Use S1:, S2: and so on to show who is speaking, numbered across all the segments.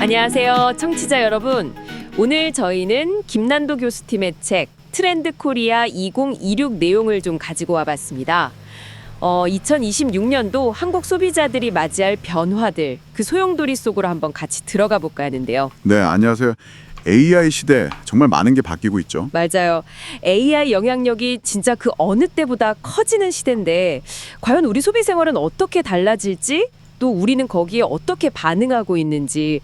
S1: 안녕하세요, 청취자 여러분. 오늘 저희는 김난도 교수팀의 책 트렌드 코리아 2026 내용을 좀 가지고 와봤습니다. 2026년도 한국 소비자들이 맞이할 변화들, 그 소용돌이 속으로 한번 같이 들어가 볼까 하는데요.
S2: 네, 안녕하세요. AI 시대 정말 많은 게 바뀌고 있죠.
S1: 맞아요. AI 영향력이 진짜 그 어느 때보다 커지는 시대인데 과연 우리 소비 생활은 어떻게 달라질지, 또 우리는 거기에 어떻게 반응하고 있는지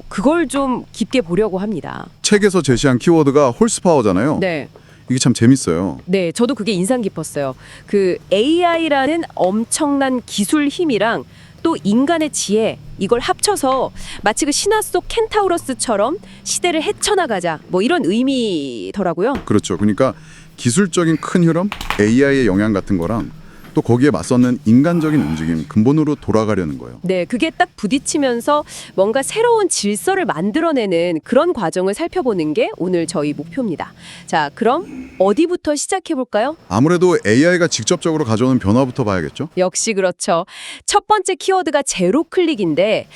S1: 그걸 좀 깊게 보려고 합니다.
S2: 책에서 제시한 키워드가 홀스파워잖아요.
S1: 네.
S2: 이게 참 재밌어요.
S1: 네, 저도 그게 인상 깊었어요. 그 AI라는 엄청난 기술 힘이랑 또 인간의 지혜, 이걸 합쳐서 마치 그 신화 속 켄타우로스처럼 시대를 헤쳐나가자, 뭐 이런 의미더라고요.
S2: 그렇죠. 그러니까 기술적인 큰 흐름, AI의 영향 같은 거랑 또 거기에 맞서는 인간적인 움직임, 근본으로 돌아가려는 거예요.
S1: 네, 그게 딱 부딪히면서 뭔가 새로운 질서를 만들어내는 그런 과정을 살펴보는 게 오늘 저희 목표입니다. 자, 그럼 어디부터 시작해볼까요?
S2: 아무래도 AI가 직접적으로 가져오는 변화부터 봐야겠죠?
S1: 역시 그렇죠. 첫 번째 키워드가 제로 클릭인데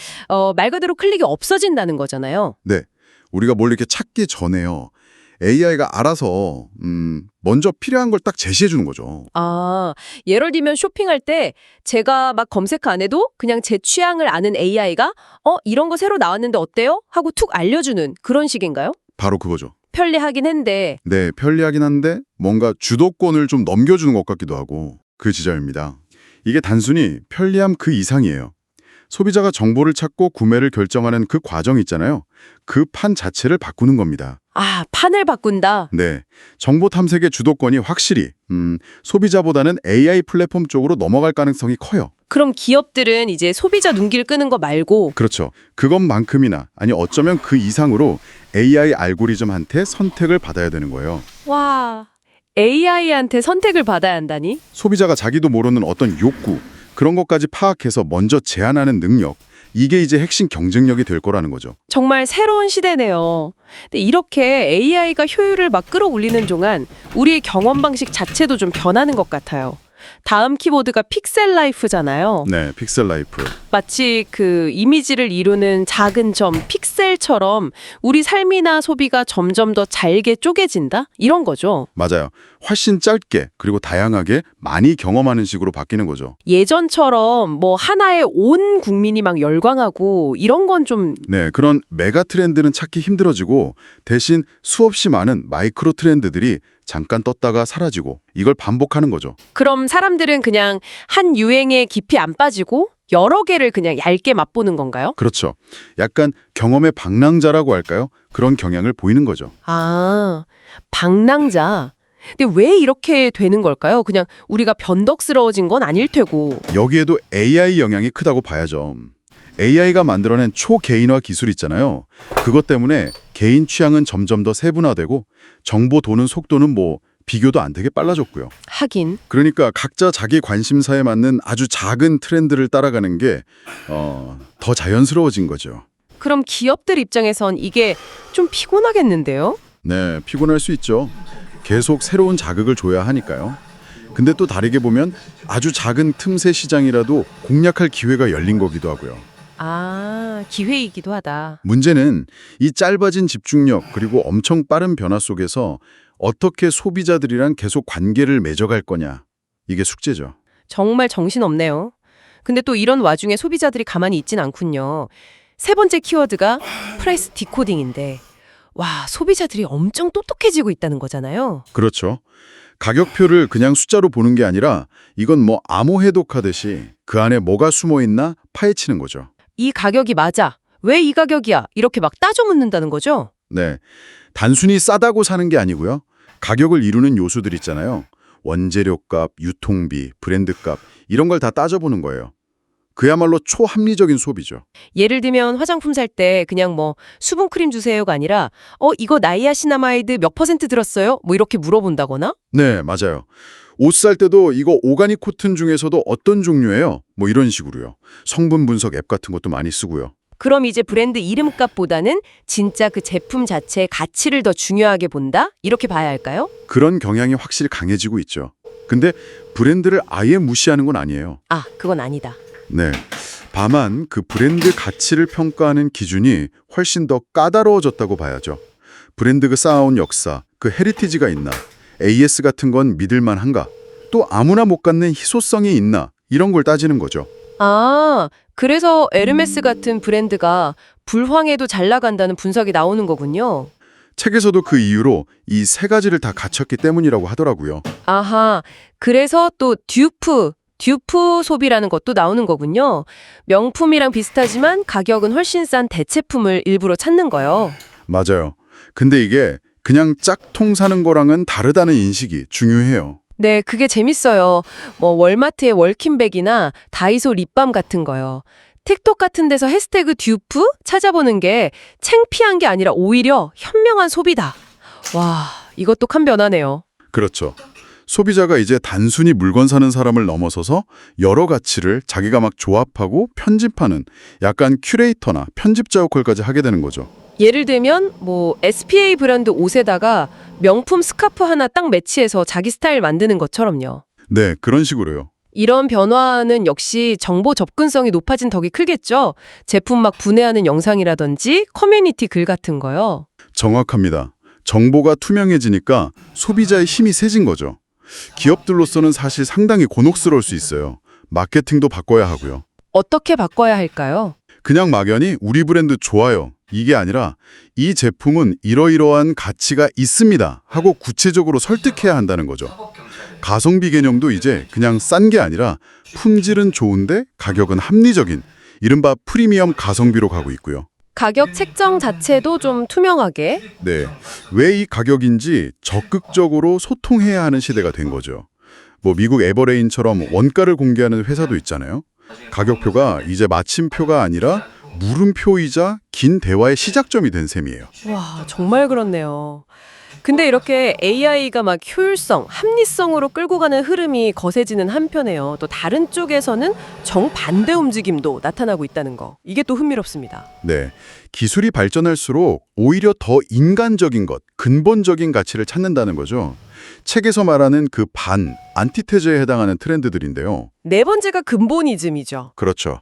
S1: 말 그대로 클릭이 없어진다는 거잖아요.
S2: 네. 우리가 뭘 이렇게 찾기 전에요. AI가 알아서 먼저 필요한 걸 딱 제시해 주는 거죠.
S1: 아, 예를 들면 쇼핑할 때 제가 막 검색 안 해도 그냥 제 취향을 아는 AI가 이런 거 새로 나왔는데 어때요? 하고 툭 알려주는 그런 식인가요?
S2: 바로 그거죠.
S1: 편리하긴 한데
S2: 네, 편리하긴 한데 뭔가 주도권을 좀 넘겨주는 것 같기도 하고 그 지점입니다. 이게 단순히 편리함 그 이상이에요. 소비자가 정보를 찾고 구매를 결정하는 그 과정 있잖아요. 그 판 자체를 바꾸는 겁니다.
S1: 아, 판을 바꾼다.
S2: 네, 정보 탐색의 주도권이 확실히 소비자보다는 AI 플랫폼 쪽으로 넘어갈 가능성이 커요.
S1: 그럼 기업들은 이제 소비자 눈길 끄는 거 말고
S2: 그렇죠. 그것만큼이나 아니 어쩌면 그 이상으로 AI 알고리즘한테 선택을 받아야 되는 거예요.
S1: 와, AI한테 선택을 받아야 한다니?
S2: 소비자가 자기도 모르는 어떤 욕구, 그런 것까지 파악해서 먼저 제안하는 능력, 이게 이제 핵심 경쟁력이 될 거라는 거죠.
S1: 정말 새로운 시대네요. 근데 이렇게 AI가 효율을 막 끌어올리는 동안 우리의 경험 방식 자체도 좀 변하는 것 같아요. 다음 키워드가 픽셀 라이프잖아요.
S2: 네, 픽셀 라이프.
S1: 마치 그 이미지를 이루는 작은 점, 픽셀처럼 우리 삶이나 소비가 점점 더 잘게 쪼개진다? 이런 거죠.
S2: 맞아요. 훨씬 짧게 그리고 다양하게 많이 경험하는 식으로 바뀌는 거죠.
S1: 예전처럼 뭐 하나에 온 국민이 막 열광하고 이런 건 좀
S2: 네, 그런 메가 트렌드는 찾기 힘들어지고 대신 수없이 많은 마이크로 트렌드들이 잠깐 떴다가 사라지고 이걸 반복하는 거죠.
S1: 그럼 사람들은 그냥 한 유행에 깊이 안 빠지고 여러 개를 그냥 얇게 맛보는 건가요?
S2: 그렇죠. 약간 경험의 방랑자라고 할까요? 그런 경향을 보이는 거죠.
S1: 아, 방랑자. 근데 왜 이렇게 되는 걸까요? 그냥 우리가 변덕스러워진 건 아닐 테고.
S2: 여기에도 AI 영향이 크다고 봐야죠. AI가 만들어낸 초개인화 기술 있잖아요. 그것 때문에 개인 취향은 점점 더 세분화되고 정보 도는 속도는 뭐 비교도 안 되게 빨라졌고요.
S1: 하긴.
S2: 그러니까 각자 자기 관심사에 맞는 아주 작은 트렌드를 따라가는 게 더 자연스러워진 거죠.
S1: 그럼 기업들 입장에선 이게 좀 피곤하겠는데요?
S2: 네, 피곤할 수 있죠. 계속 새로운 자극을 줘야 하니까요. 근데 또 다르게 보면 아주 작은 틈새 시장이라도 공략할 기회가 열린 거기도 하고요.
S1: 아, 기회이기도 하다.
S2: 문제는 이 짧아진 집중력 그리고 엄청 빠른 변화 속에서 어떻게 소비자들이랑 계속 관계를 맺어갈 거냐. 이게 숙제죠.
S1: 정말 정신없네요. 근데 또 이런 와중에 소비자들이 가만히 있진 않군요. 세 번째 키워드가 프라이스 디코딩인데 와, 소비자들이 엄청 똑똑해지고 있다는 거잖아요.
S2: 그렇죠. 가격표를 그냥 숫자로 보는 게 아니라 이건 뭐 암호 해독하듯이 그 안에 뭐가 숨어 있나 파헤치는 거죠.
S1: 이 가격이 맞아. 왜 이 가격이야? 이렇게 막 따져 묻는다는 거죠?
S2: 네, 단순히 싸다고 사는 게 아니고요. 가격을 이루는 요소들 있잖아요. 원재료값, 유통비, 브랜드값 이런 걸 다 따져보는 거예요. 그야말로 초합리적인 소비죠.
S1: 예를 들면 화장품 살 때 그냥 뭐 수분크림 주세요가 아니라 이거 나이아시나마이드 몇 % 들었어요? 뭐 이렇게 물어본다거나?
S2: 네, 맞아요. 옷 살 때도 이거 오가닉 코튼 중에서도 어떤 종류예요? 뭐 이런 식으로요. 성분 분석 앱 같은 것도 많이 쓰고요.
S1: 그럼 이제 브랜드 이름값보다는 진짜 그 제품 자체의 가치를 더 중요하게 본다? 이렇게 봐야 할까요?
S2: 그런 경향이 확실히 강해지고 있죠. 근데 브랜드를 아예 무시하는 건 아니에요.
S1: 아, 그건 아니다.
S2: 네. 다만 그 브랜드 가치를 평가하는 기준이 훨씬 더 까다로워졌다고 봐야죠. 브랜드가 쌓아온 역사, 그 헤리티지가 있나, AS 같은 건 믿을만한가, 또 아무나 못 갖는 희소성이 있나, 이런 걸 따지는 거죠.
S1: 아, 그래서 에르메스 같은 브랜드가 불황에도 잘 나간다는 분석이 나오는 거군요.
S2: 책에서도 그 이유로 이 세 가지를 다 갖췄기 때문이라고 하더라고요.
S1: 아하, 그래서 또 듀프 소비라는 것도 나오는 거군요. 명품이랑 비슷하지만 가격은 훨씬 싼 대체품을 일부러 찾는 거요.
S2: 맞아요. 근데 이게 그냥 짝통 사는 거랑은 다르다는 인식이 중요해요.
S1: 네, 그게 재밌어요. 뭐 월마트의 월킨백이나 다이소 립밤 같은 거요. 틱톡 같은 데서 해시태그 듀프 찾아보는 게 창피한 게 아니라 오히려 현명한 소비다. 와, 이것도 큰 변화네요.
S2: 그렇죠. 소비자가 이제 단순히 물건 사는 사람을 넘어서서 여러 가치를 자기가 막 조합하고 편집하는 약간 큐레이터나 편집자 역할까지 하게 되는 거죠.
S1: 예를 들면 뭐 SPA 브랜드 옷에다가 명품 스카프 하나 딱 매치해서 자기 스타일 만드는 것처럼요.
S2: 네, 그런 식으로요.
S1: 이런 변화는 역시 정보 접근성이 높아진 덕이 크겠죠. 제품 막 분해하는 영상이라든지 커뮤니티 글 같은 거요.
S2: 정확합니다. 정보가 투명해지니까 소비자의 힘이 세진 거죠. 기업들로서는 사실 상당히 곤혹스러울 수 있어요. 마케팅도 바꿔야 하고요.
S1: 어떻게 바꿔야 할까요?
S2: 그냥 막연히 우리 브랜드 좋아요. 이게 아니라 이 제품은 이러이러한 가치가 있습니다 하고 구체적으로 설득해야 한다는 거죠. 가성비 개념도 이제 그냥 싼 게 아니라 품질은 좋은데 가격은 합리적인 이른바 프리미엄 가성비로 가고 있고요.
S1: 가격 책정 자체도 좀 투명하게.
S2: 네, 왜 이 가격인지 적극적으로 소통해야 하는 시대가 된 거죠. 뭐 미국 에버레인처럼 원가를 공개하는 회사도 있잖아요. 가격표가 이제 마침표가 아니라 물음표이자 긴 대화의 시작점이 된 셈이에요.
S1: 와, 정말 그렇네요. 근데 이렇게 AI가 막 효율성, 합리성으로 끌고 가는 흐름이 거세지는 한편에요. 또 다른 쪽에서는 정반대 움직임도 나타나고 있다는 거. 이게 또 흥미롭습니다.
S2: 네, 기술이 발전할수록 오히려 더 인간적인 것, 근본적인 가치를 찾는다는 거죠. 책에서 말하는 그 안티테제에 해당하는 트렌드들인데요.
S1: 네 번째가 근본이즘이죠.
S2: 그렇죠.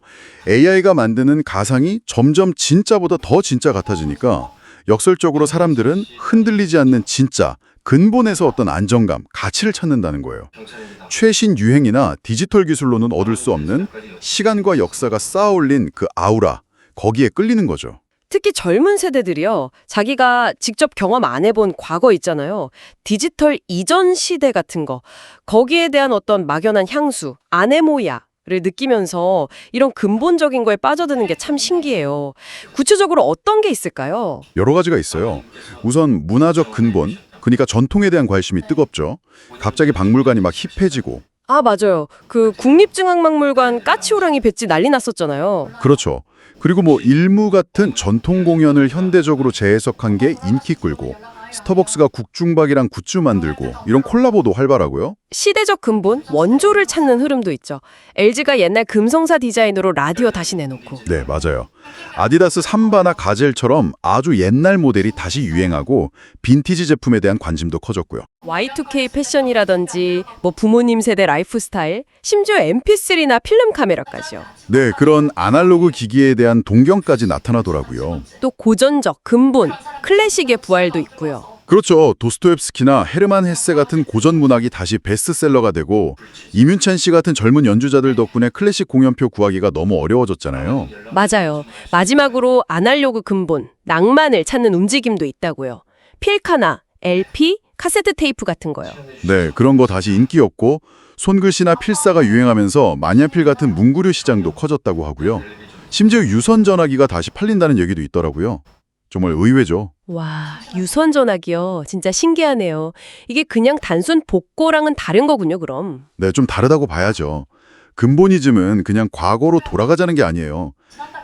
S2: AI가 만드는 가상이 점점 진짜보다 더 진짜 같아지니까 역설적으로 사람들은 흔들리지 않는 진짜, 근본에서 어떤 안정감, 가치를 찾는다는 거예요. 최신 유행이나 디지털 기술로는 얻을 수 없는 시간과 역사가 쌓아올린 그 아우라, 거기에 끌리는 거죠.
S1: 특히 젊은 세대들이요. 자기가 직접 경험 안 해본 과거 있잖아요. 디지털 이전 시대 같은 거. 거기에 대한 어떤 막연한 향수, 아네모야를 느끼면서 이런 근본적인 거에 빠져드는 게 참 신기해요. 구체적으로 어떤 게 있을까요?
S2: 여러 가지가 있어요. 우선 문화적 근본, 그러니까 전통에 대한 관심이 뜨겁죠. 갑자기 박물관이 막 힙해지고.
S1: 아, 맞아요. 그 국립중앙박물관 까치호랑이 배지 난리 났었잖아요.
S2: 그렇죠. 그리고 뭐 일무 같은 전통 공연을 현대적으로 재해석한 게 인기 끌고 스타벅스가 국중박이랑 굿즈 만들고 이런 콜라보도 활발하고요.
S1: 시대적 근본, 원조를 찾는 흐름도 있죠. LG가 옛날 금성사 디자인으로 라디오 다시 내놓고.
S2: 네, 맞아요. 아디다스 삼바나 가젤처럼 아주 옛날 모델이 다시 유행하고 빈티지 제품에 대한 관심도 커졌고요.
S1: Y2K 패션이라든지 뭐 부모님 세대 라이프 스타일, 심지어 MP3나 필름 카메라까지요.
S2: 네, 그런 아날로그 기기에 대한 동경까지 나타나더라고요.
S1: 또 고전적, 근본, 클래식의 부활도 있고요.
S2: 그렇죠. 도스토옙스키나 헤르만 헤세 같은 고전 문학이 다시 베스트셀러가 되고 이뮨찬 씨 같은 젊은 연주자들 덕분에 클래식 공연표 구하기가 너무 어려워졌잖아요.
S1: 맞아요. 마지막으로 아날로그 근본, 낭만을 찾는 움직임도 있다고요. 필카나, LP, 카세트 테이프 같은 거요.
S2: 네, 그런 거 다시 인기였고 손글씨나 필사가 유행하면서 만야필 같은 문구류 시장도 커졌다고 하고요. 심지어 유선 전화기가 다시 팔린다는 얘기도 있더라고요. 정말 의외죠.
S1: 와, 유선 전화기요. 진짜 신기하네요. 이게 그냥 단순 복고랑은 다른 거군요, 그럼.
S2: 네, 좀 다르다고 봐야죠. 근본이즘은 그냥 과거로 돌아가자는 게 아니에요.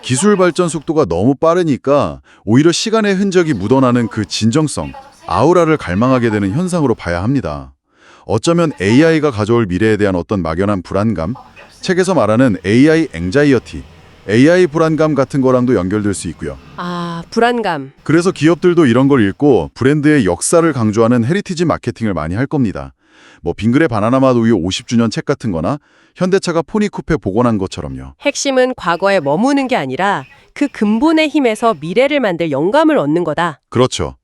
S2: 기술 발전 속도가 너무 빠르니까 오히려 시간의 흔적이 묻어나는 그 진정성, 아우라를 갈망하게 되는 현상으로 봐야 합니다. 어쩌면 AI가 가져올 미래에 대한 어떤 막연한 불안감, 책에서 말하는 AI 앵자이어티, AI 불안감 같은 거랑도 연결될 수 있고요.
S1: 아, 불안감.
S2: 그래서 기업들도 이런 걸 읽고 브랜드의 역사를 강조하는 헤리티지 마케팅을 많이 할 겁니다. 뭐 빙그레 바나나맛 우유 50주년 책 같은 거나 현대차가 포니 쿠페 복원한 것처럼요.
S3: 핵심은 과거에 머무는 게 아니라 그 근본의 힘에서 미래를 만들 영감을 얻는 거다.
S2: 그렇죠.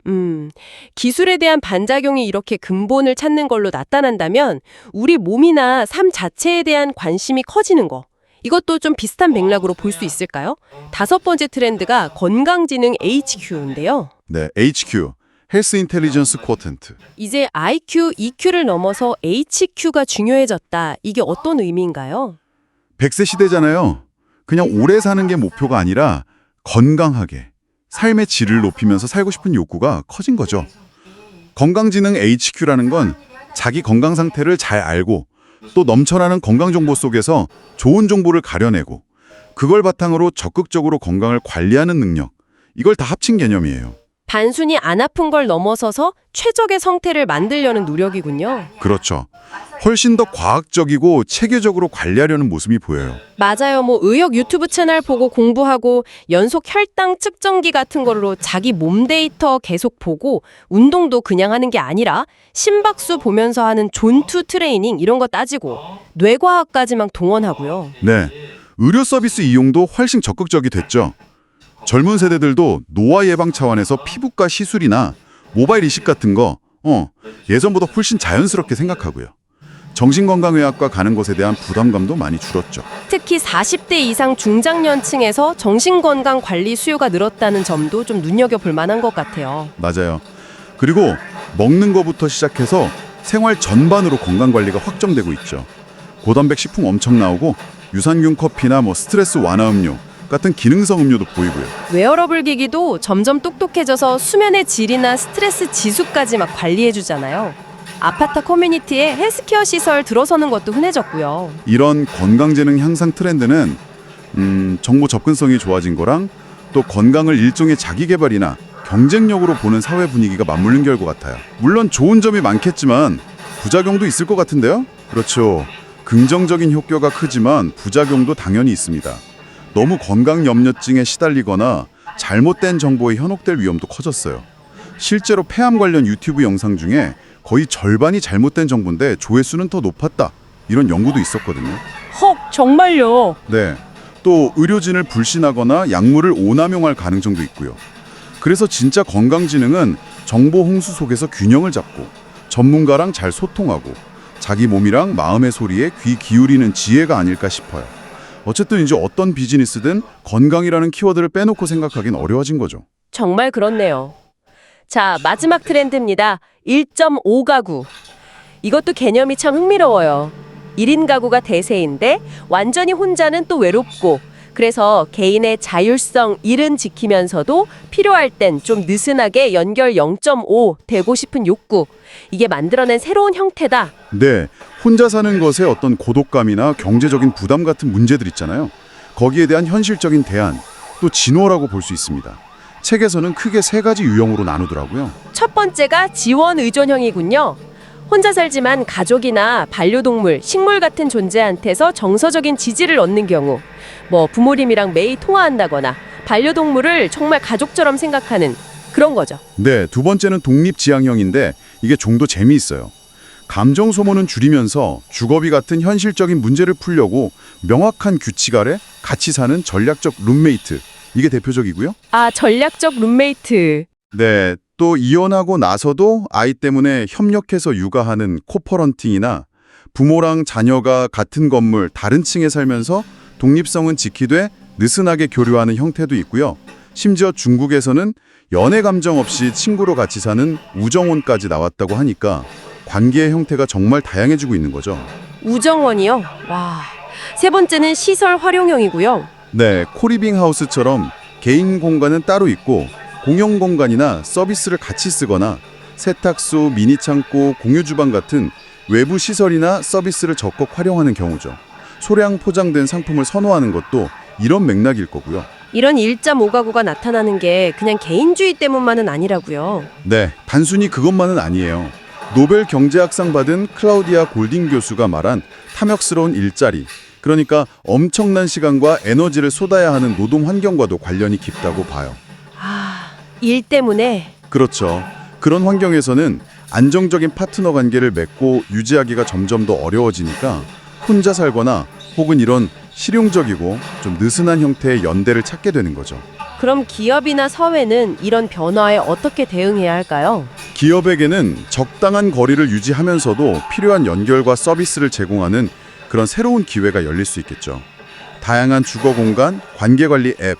S3: 기술에 대한 반작용이 이렇게 근본을 찾는 걸로 나타난다면 우리 몸이나 삶 자체에 대한 관심이 커지는 거. 이것도 좀 비슷한 맥락으로 볼 수 있을까요? 5번째 트렌드가 건강지능 HQ인데요.
S2: 네, HQ, 헬스 인텔리전스 쿼텐트.
S3: 이제 IQ, EQ를 넘어서 HQ가 중요해졌다. 이게 어떤 의미인가요?
S2: 100세 시대잖아요. 그냥 오래 사는 게 목표가 아니라 건강하게 삶의 질을 높이면서 살고 싶은 욕구가 커진 거죠. 건강지능 HQ라는 건 자기 건강 상태를 잘 알고 또 넘쳐나는 건강 정보 속에서 좋은 정보를 가려내고 그걸 바탕으로 적극적으로 건강을 관리하는 능력, 이걸 다 합친 개념이에요.
S3: 단순히 안 아픈 걸 넘어서서 최적의 상태를 만들려는 노력이군요.
S2: 그렇죠. 훨씬 더 과학적이고 체계적으로 관리하려는 모습이 보여요.
S3: 맞아요. 의학 유튜브 채널 보고 공부하고 연속 혈당 측정기 같은 걸로 자기 몸 데이터 계속 보고 운동도 그냥 하는 게 아니라 심박수 보면서 하는 존투 트레이닝 이런 거 따지고 뇌과학까지 막 동원하고요.
S2: 네, 의료 서비스 이용도 훨씬 적극적이 됐죠. 젊은 세대들도 노화 예방 차원에서 피부과 시술이나 모바일 이식 같은 거 예전보다 훨씬 자연스럽게 생각하고요. 정신건강의학과 가는 것에 대한 부담감도 많이 줄었죠.
S3: 특히 40대 이상 중장년층에서 정신건강 관리 수요가 늘었다는 점도 좀 눈여겨볼 만한 것 같아요.
S2: 맞아요. 그리고 먹는 거부터 시작해서 생활 전반으로 건강관리가 확정되고 있죠. 고단백 식품 엄청 나오고 유산균 커피나 스트레스 완화 음료 같은 기능성 음료도 보이고요.
S3: 웨어러블 기기도 점점 똑똑해져서 수면의 질이나 스트레스 지수까지 막 관리해주잖아요. 아파트 커뮤니티에 헬스케어 시설 들어서는 것도 흔해졌고요.
S2: 이런 건강재능 향상 트렌드는 정보 접근성이 좋아진 거랑 또 건강을 일종의 자기개발이나 경쟁력으로 보는 사회 분위기가 맞물린 결과 같아요. 물론 좋은 점이 많겠지만 부작용도 있을 것 같은데요? 그렇죠. 긍정적인 효과가 크지만 부작용도 당연히 있습니다. 너무 건강 염려증에 시달리거나 잘못된 정보에 현혹될 위험도 커졌어요. 실제로 폐암 관련 유튜브 영상 중에 거의 절반이 잘못된 정보인데 조회수는 더 높았다. 이런 연구도 있었거든요.
S3: 헉, 정말요?
S2: 네. 또 의료진을 불신하거나 약물을 오남용할 가능성도 있고요. 그래서 진짜 건강지능은 정보 홍수 속에서 균형을 잡고 전문가랑 잘 소통하고 자기 몸이랑 마음의 소리에 귀 기울이는 지혜가 아닐까 싶어요. 어쨌든 이제 어떤 비즈니스든 건강이라는 키워드를 빼놓고 생각하긴 어려워진 거죠.
S3: 정말 그렇네요. 자, 마지막 트렌드입니다. 1.5 가구. 이것도 개념이 참 흥미로워요. 1인 가구가 대세인데 완전히 혼자는 또 외롭고 그래서 개인의 자율성 1은 지키면서도 필요할 땐 좀 느슨하게 연결 0.5 되고 싶은 욕구. 이게 만들어낸 새로운 형태다.
S2: 네, 혼자 사는 것에 어떤 고독감이나 경제적인 부담 같은 문제들 있잖아요. 거기에 대한 현실적인 대안, 또 진화라고 볼 수 있습니다. 책에서는 크게 3가지 유형으로 나누더라고요.
S3: 첫 번째가 지원 의존형이군요. 혼자 살지만 가족이나 반려동물, 식물 같은 존재한테서 정서적인 지지를 얻는 경우, 부모님이랑 매일 통화한다거나 반려동물을 정말 가족처럼 생각하는 그런 거죠.
S2: 네, 2번째는 독립지향형인데 이게 좀 더 재미있어요. 감정 소모는 줄이면서 주거비 같은 현실적인 문제를 풀려고 명확한 규칙 아래 같이 사는 전략적 룸메이트. 이게 대표적이고요.
S3: 아, 전략적 룸메이트.
S2: 네, 또 이혼하고 나서도 아이 때문에 협력해서 육아하는 코퍼런팅이나 부모랑 자녀가 같은 건물 다른 층에 살면서 독립성은 지키되 느슨하게 교류하는 형태도 있고요. 심지어 중국에서는 연애 감정 없이 친구로 같이 사는 우정혼까지 나왔다고 하니까 관계의 형태가 정말 다양해지고 있는 거죠.
S3: 우정원이요? 와. 세 번째는 시설 활용형이고요.
S2: 네, 코리빙 하우스처럼 개인 공간은 따로 있고 공용 공간이나 서비스를 같이 쓰거나 세탁소, 미니 창고, 공유 주방 같은 외부 시설이나 서비스를 적극 활용하는 경우죠. 소량 포장된 상품을 선호하는 것도 이런 맥락일 거고요.
S3: 이런 1.5 가구가 나타나는 게 그냥 개인주의 때문만은 아니라고요.
S2: 네, 단순히 그것만은 아니에요. 노벨 경제학상 받은 클라우디아 골딩 교수가 말한 탐욕스러운 일자리, 그러니까 엄청난 시간과 에너지를 쏟아야 하는 노동 환경과도 관련이 깊다고 봐요.
S3: 아, 일 때문에.
S2: 그렇죠. 그런 환경에서는 안정적인 파트너 관계를 맺고 유지하기가 점점 더 어려워지니까 혼자 살거나 혹은 이런 실용적이고 좀 느슨한 형태의 연대를 찾게 되는 거죠.
S3: 그럼 기업이나 사회는 이런 변화에 어떻게 대응해야 할까요?
S2: 기업에게는 적당한 거리를 유지하면서도 필요한 연결과 서비스를 제공하는 그런 새로운 기회가 열릴 수 있겠죠. 다양한 주거 공간, 관계 관리 앱,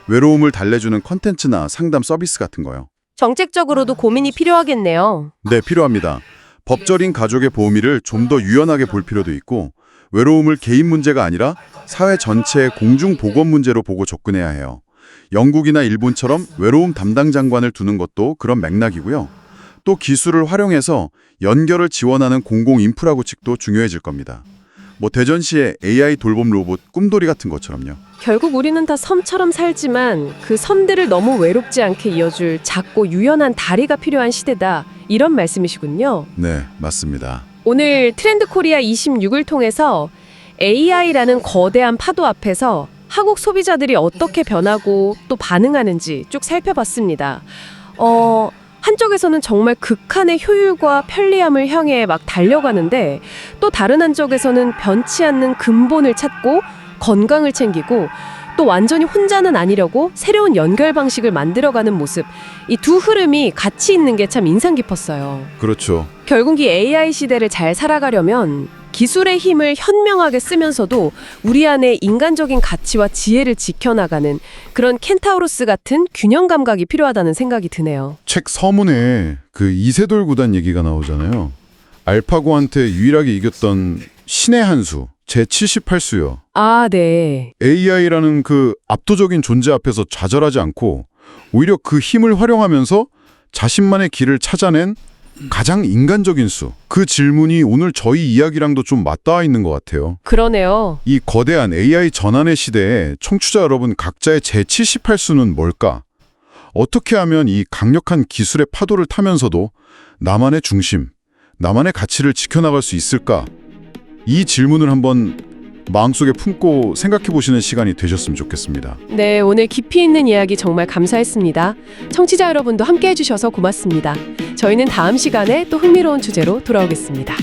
S2: 외로움을 달래주는 컨텐츠나 상담 서비스 같은 거요.
S3: 정책적으로도 고민이 필요하겠네요.
S2: 네, 필요합니다. 법적인 가족의 보호미를 좀 더 유연하게 볼 필요도 있고 외로움을 개인 문제가 아니라 사회 전체의 공중 보건 문제로 보고 접근해야 해요. 영국이나 일본처럼 외로움 담당 장관을 두는 것도 그런 맥락이고요. 또 기술을 활용해서 연결을 지원하는 공공 인프라 구축도 중요해질 겁니다. 뭐 대전시의 AI 돌봄 로봇 꿈돌이 같은 것처럼요.
S1: 결국 우리는 다 섬처럼 살지만 그 섬들을 너무 외롭지 않게 이어줄 작고 유연한 다리가 필요한 시대다. 이런 말씀이시군요.
S2: 네, 맞습니다.
S1: 오늘 트렌드 코리아 26을 통해서 AI라는 거대한 파도 앞에서 한국 소비자들이 어떻게 변하고 또 반응하는지 쭉 살펴봤습니다. 한쪽에서는 정말 극한의 효율과 편리함을 향해 막 달려가는데 또 다른 한쪽에서는 변치 않는 근본을 찾고 건강을 챙기고 또 완전히 혼자는 아니려고 새로운 연결 방식을 만들어가는 모습, 이 두 흐름이 같이 있는 게 참 인상 깊었어요.
S2: 그렇죠.
S1: 결국 이 AI 시대를 잘 살아가려면 기술의 힘을 현명하게 쓰면서도 우리 안에 인간적인 가치와 지혜를 지켜나가는 그런 켄타우로스 같은 균형 감각이 필요하다는 생각이 드네요.
S2: 책 서문에 그 이세돌 구단 얘기가 나오잖아요. 알파고한테 유일하게 이겼던 신의 한 수, 제78수요.
S1: 아, 네.
S2: AI라는 그 압도적인 존재 앞에서 좌절하지 않고 오히려 그 힘을 활용하면서 자신만의 길을 찾아낸 가장 인간적인 수. 그 질문이 오늘 저희 이야기랑도 좀 맞닿아 있는 것 같아요.
S1: 그러네요.
S2: 이 거대한 AI 전환의 시대에 청취자 여러분 각자의 제78수는 뭘까? 어떻게 하면 이 강력한 기술의 파도를 타면서도 나만의 중심, 나만의 가치를 지켜나갈 수 있을까? 이 질문을 한번 마음속에 품고 생각해 보시는 시간이 되셨으면 좋겠습니다.
S1: 네, 오늘 깊이 있는 이야기 정말 감사했습니다. 청취자 여러분도 함께 해주셔서 고맙습니다. 저희는 다음 시간에 또 흥미로운 주제로 돌아오겠습니다.